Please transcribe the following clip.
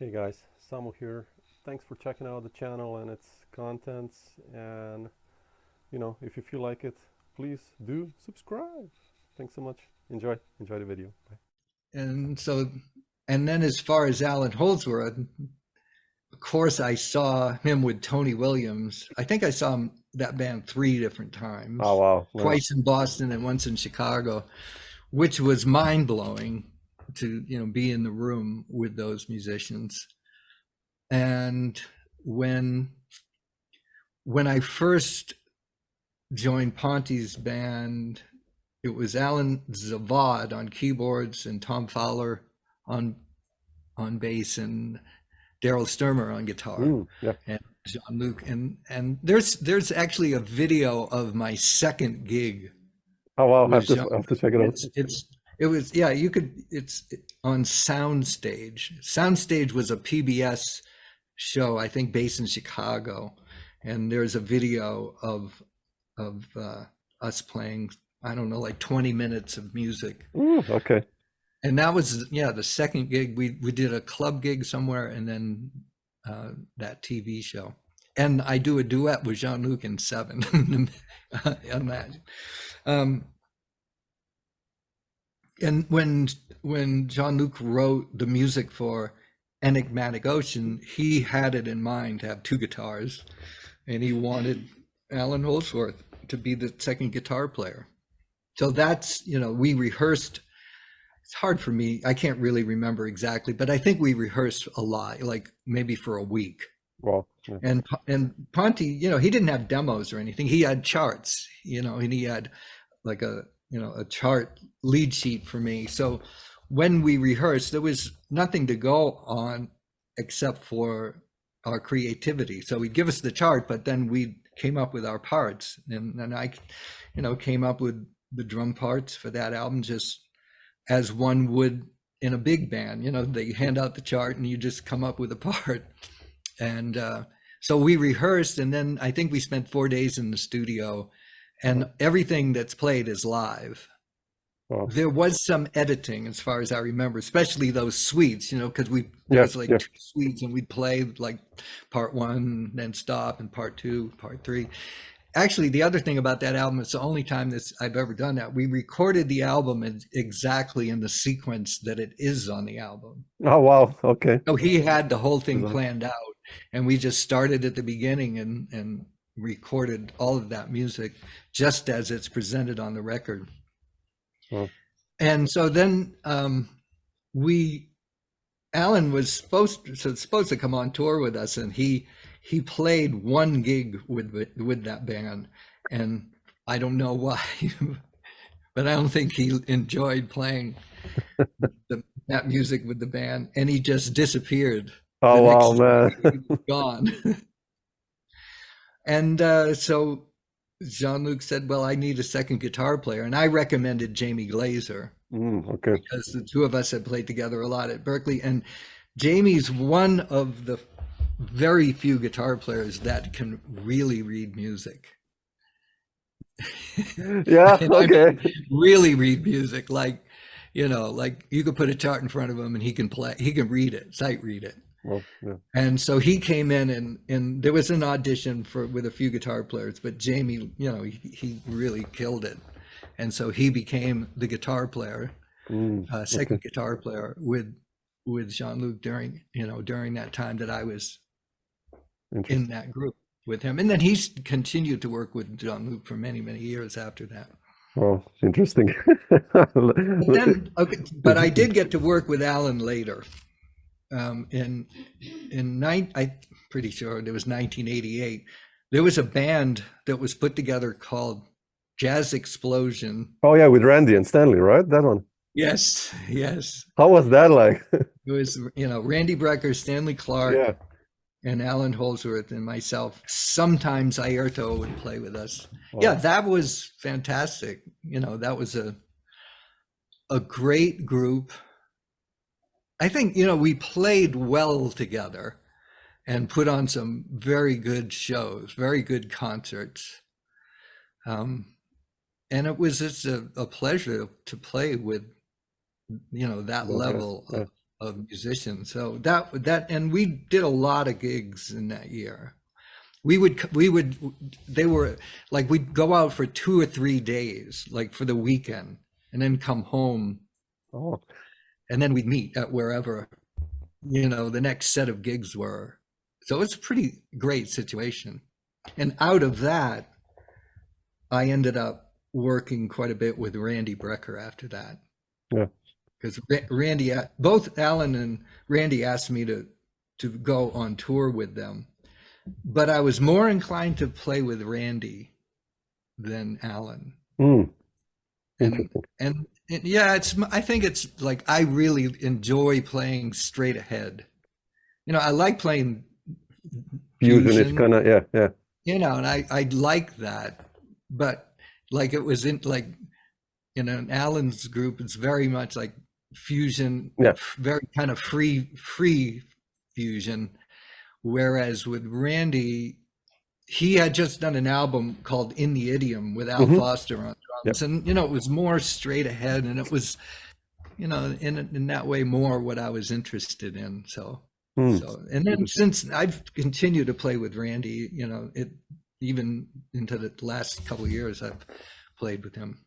Hey guys, Samo here. Thanks for checking out the channel and its contents. And if you feel like it, please do subscribe. Thanks so much. Enjoy the video. Bye. And so, and then as far as Allan Holdsworth, of course, I saw him with Tony Williams. I think I saw that band 3 different times, Oh wow, nice. twice in Boston and once in Chicago, which was mind blowing to be in the room with those musicians. And when I first joined Ponty's band, it was Alan Zavad on keyboards and Tom Fowler on bass and Daryl Sturmer on guitar, Yeah. and Jean-Luc. And there's actually a video of my second gig. Oh wow, I with have to check it out. It was, yeah, it's on Soundstage. Soundstage was a PBS show, I think, based in Chicago, and there's a video of us playing, I don't know, like 20 minutes of music. Ooh, okay. And that was, yeah, the second gig. We did a club gig somewhere, and then that TV show. And I do a duet with Jean-Luc in Seven on that. And when Jean-Luc wrote the music for Enigmatic Ocean, he had it in mind to have 2 guitars, and he wanted Allan Holdsworth to be the second guitar player. So that's, we rehearsed. It's hard for me. I can't really remember exactly, but I think we rehearsed a lot, like maybe for a week. Wow. Yeah. And Ponty, he didn't have demos or anything. He had charts, and he had like a chart lead sheet for me. So when we rehearsed, there was nothing to go on except for our creativity. So he'd give us the chart, but then we came up with our parts, and I, came up with the drum parts for that album just as one would in a big band. They hand out the chart and you just come up with a part. And so we rehearsed, and then I think we spent 4 days in the studio, and everything that's played is live. Wow. There was some editing, as far as I remember, especially those suites, because there was like 2 suites, and we'd play like part 1, then stop, and part 2, part 3. Actually, the other thing about that album, it's the only time that I've ever done that. We recorded the album exactly in the sequence that it is on the album. Oh wow, okay. So he had the whole thing planned out, and we just started at the beginning and recorded all of that music just as it's presented on the record. Wow. And so then Allan was supposed to come on tour with us, and he played 1 gig with that band, and I don't know why, but I don't think he enjoyed playing that music with the band, and he just disappeared. Oh wow, man. He was gone. And so Jean-Luc said, well, I need a second guitar player, and I recommended Jamie Glazer. Okay. Because the 2 of us had played together a lot at Berkeley, and Jamie's one of the very few guitar players that can really read music. Yeah, okay. I mean, really read music, like you could put a chart in front of him and he can read it, sight read it. Well, yeah. And so he came in, and there was an audition with a few guitar players, but Jamie, he really killed it. And so he became the guitar player, second guitar player with Jean-Luc during that time that I was in that group with him. And then he's continued to work with Jean-Luc for many, many years after that. Oh, interesting. But I did get to work with Allan later. I'm pretty sure it was 1988. There was a band that was put together called Jazz Explosion. Oh yeah, with Randy and Stanley, right? That one. Yes. How was that like? It was, Randy Brecker, Stanley Clark, and Allan Holdsworth and myself. Sometimes Airto would play with us. Oh. Yeah, that was fantastic. That was a great group. I think, we played well together and put on some very good shows, very good concerts. And it was just a pleasure to play with, that level of musicians. So that and we did a lot of gigs in that year. They were like, we'd go out for 2 or 3 days, like for the weekend, and then come home. Oh, And then we'd meet at wherever, the next set of gigs were. So it's a pretty great situation. And out of that, I ended up working quite a bit with Randy Brecker after that. yeah. Because Randy, both Allan and Randy asked me to go on tour with them. But I was more inclined to play with Randy than Allan. Interesting. And yeah, I think it's like, I really enjoy playing straight ahead. I like playing Fusion is kind of, yeah. And I like that. But like, it was in like, in Allan's group, it's very much like fusion, Yeah. very kind of free fusion. Whereas with Randy, he had just done an album called In the Idiom with Al Foster on drums. Yep. And, it was more straight ahead, and it was, in that way, more what I was interested in. So, and then since I've continued to play with Randy, even into the last couple of years, I've played with him.